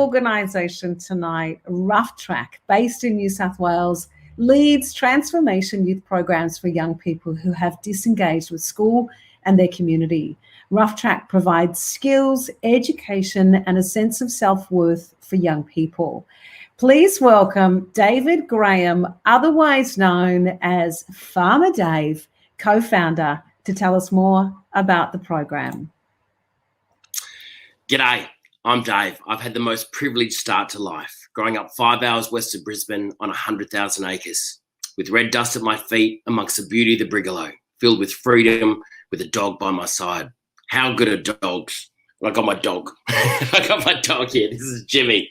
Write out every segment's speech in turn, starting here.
organisation tonight, RuffTRACK, based in New South Wales, leads transformation youth programs for young people who have disengaged with school and their community. RuffTRACK provides skills, education, and a sense of self-worth for young people. Please welcome David Graham, otherwise known as Farmer Dave, co-founder, to tell us more about the program. G'day, I'm Dave. I've had the most privileged start to life, growing up 5 hours west of Brisbane on 100,000 acres, with red dust at my feet amongst the beauty of the Brigalow, filled with freedom, with a dog by my side. How good are dogs? I got my dog. I got my dog here. This is Jimmy.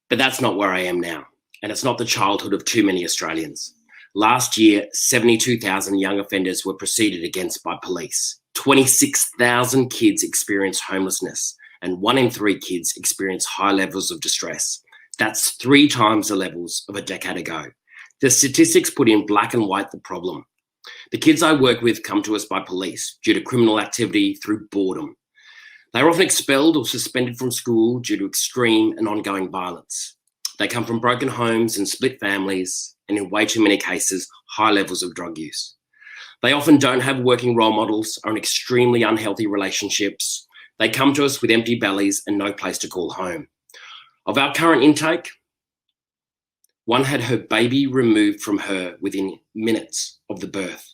But that's not where I am now, and it's not the childhood of too many Australians. Last year, 72,000 young offenders were proceeded against by police. 26,000 kids experience homelessness, and 1 in 3 kids experience high levels of distress. That's 3 times the levels of a decade ago. The statistics put in black and white the problem. The kids I work with come to us by police due to criminal activity through boredom. They are often expelled or suspended from school due to extreme and ongoing violence. They come from broken homes and split families, and in way too many cases, high levels of drug use. They often don't have working role models, are in extremely unhealthy relationships. They come to us with empty bellies and no place to call home. Of our current intake, one had her baby removed from her within minutes of the birth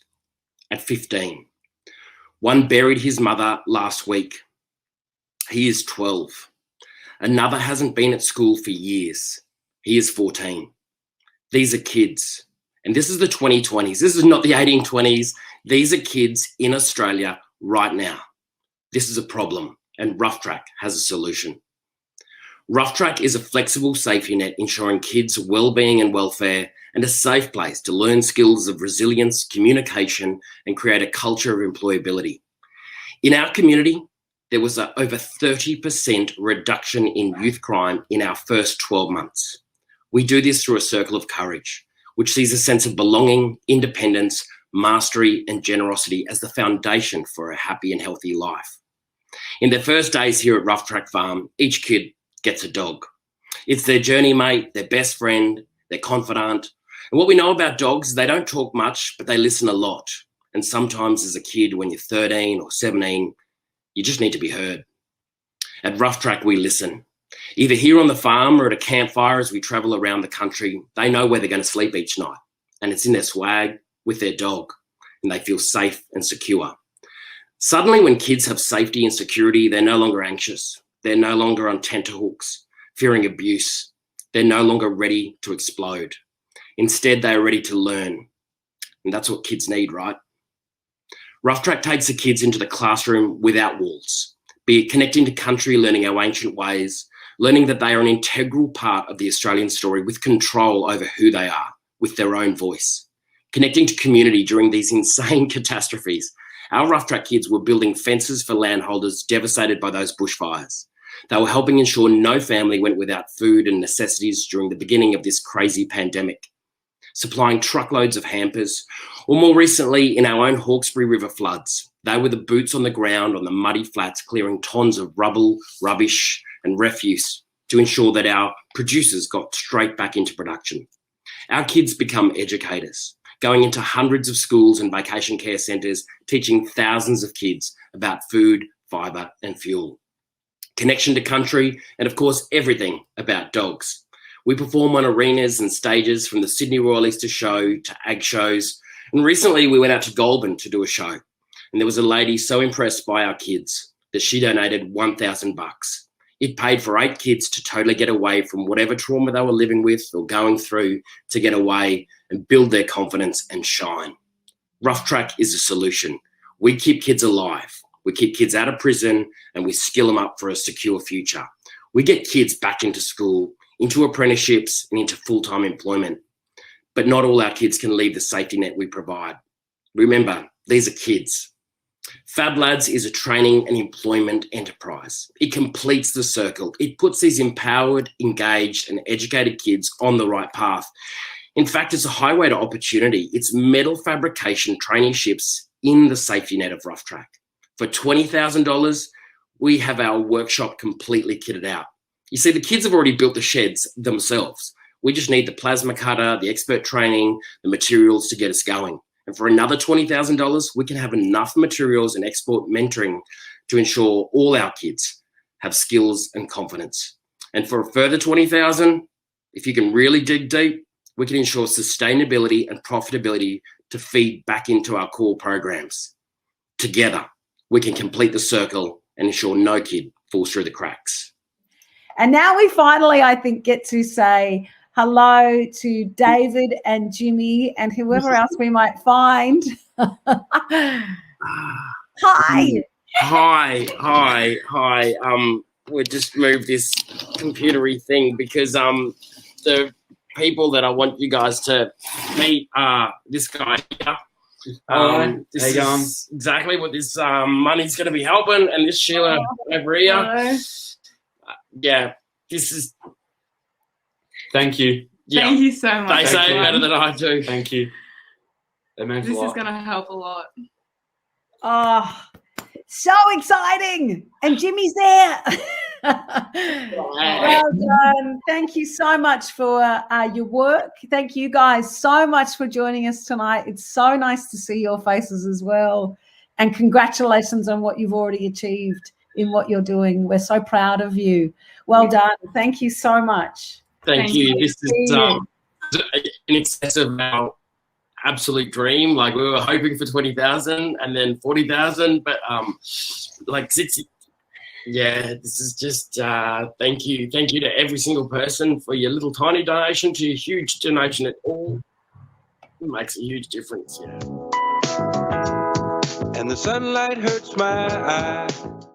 at 15. One buried his mother last week. He is 12. Another hasn't been at school for years. He is 14. These are kids. And this is the 2020s. This is not the 1820s. These are kids in Australia right now. This is a problem, and RuffTRACK has a solution. RuffTRACK is a flexible safety net ensuring kids' well-being and welfare and a safe place to learn skills of resilience, communication, and create a culture of employability. In our community, there was an over 30% reduction in youth crime in our first 12 months. We do this through a circle of courage, which sees a sense of belonging, independence, mastery, and generosity as the foundation for a happy and healthy life. In their first days here at RuffTRACK Farm, each kid gets a dog. It's their journey mate, their best friend, their confidant. And what we know about dogs is they don't talk much, but they listen a lot. And sometimes as a kid, when you're 13 or 17, you just need to be heard. At RuffTRACK, we listen. Either here on the farm or at a campfire as we travel around the country, they know where they're going to sleep each night. And it's in their swag with their dog, and they feel safe and secure. Suddenly, when kids have safety and security, they're no longer anxious. They're no longer on tenterhooks, fearing abuse. They're no longer ready to explode. Instead, they are ready to learn. And that's what kids need, right? RuffTRACK takes the kids into the classroom without walls, be it connecting to country, learning our ancient ways, learning that they are an integral part of the Australian story with control over who they are, with their own voice. Connecting to community during these insane catastrophes. Our RuffTRACK kids were building fences for landholders devastated by those bushfires. They were helping ensure no family went without food and necessities during the beginning of this crazy pandemic. Supplying truckloads of hampers, or more recently in our own Hawkesbury River floods. They were the boots on the ground on the muddy flats, clearing tons of rubble, rubbish, and refuse to ensure that our producers got straight back into production. Our kids become educators, going into hundreds of schools and vacation care centres, teaching thousands of kids about food, fibre, and fuel. Connection to country, and of course, everything about dogs. We perform on arenas and stages from the Sydney Royal Easter Show to ag shows. And recently we went out to Goulburn to do a show. And there was a lady so impressed by our kids that she donated $1,000. It paid for 8 kids to totally get away from whatever trauma they were living with or going through, to get away and build their confidence and shine. RuffTRACK is a solution. We keep kids alive. We keep kids out of prison, and we skill them up for a secure future. We get kids back into school, into apprenticeships, and into full-time employment. But not all our kids can leave the safety net we provide. Remember, these are kids. Fablads is a training and employment enterprise. It completes the circle. It puts these empowered, engaged, and educated kids on the right path. In fact, it's a highway to opportunity. It's metal fabrication traineeships in the safety net of RuffTRACK. For $20,000, we have our workshop completely kitted out. You see, the kids have already built the sheds themselves. We just need the plasma cutter, the expert training, the materials to get us going. And for another $20,000, we can have enough materials and export mentoring to ensure all our kids have skills and confidence. And for a further $20,000, if you can really dig deep, we can ensure sustainability and profitability to feed back into our core programs. Together, we can complete the circle and ensure no kid falls through the cracks. And now we finally, I think, get to say hello to David and Jimmy and whoever else we might find. Hi. Hi. We just moved this computery thing because the people that I want you guys to meet are this guy here. This is exactly what this money's going to be helping, and this Sheila over here. Yeah, this is. Thank you. Yeah. Thank you so much. They say it better than I do. Thank you. This is going to help a lot. Oh, so exciting! And Jimmy's there. Well done. Thank you so much for your work. Thank you guys so much for joining us tonight. It's so nice to see your faces as well. And congratulations on what you've already achieved in what you're doing. We're so proud of you. Well done. Thank you so much. Thank you. This is in excess of our absolute dream. Like, we were hoping for 20,000 and then 40,000, but like 60. Yeah, this is just thank you to every single person for your little tiny donation to your huge donation. It all makes a huge difference. Yeah. And the sunlight hurts my eyes.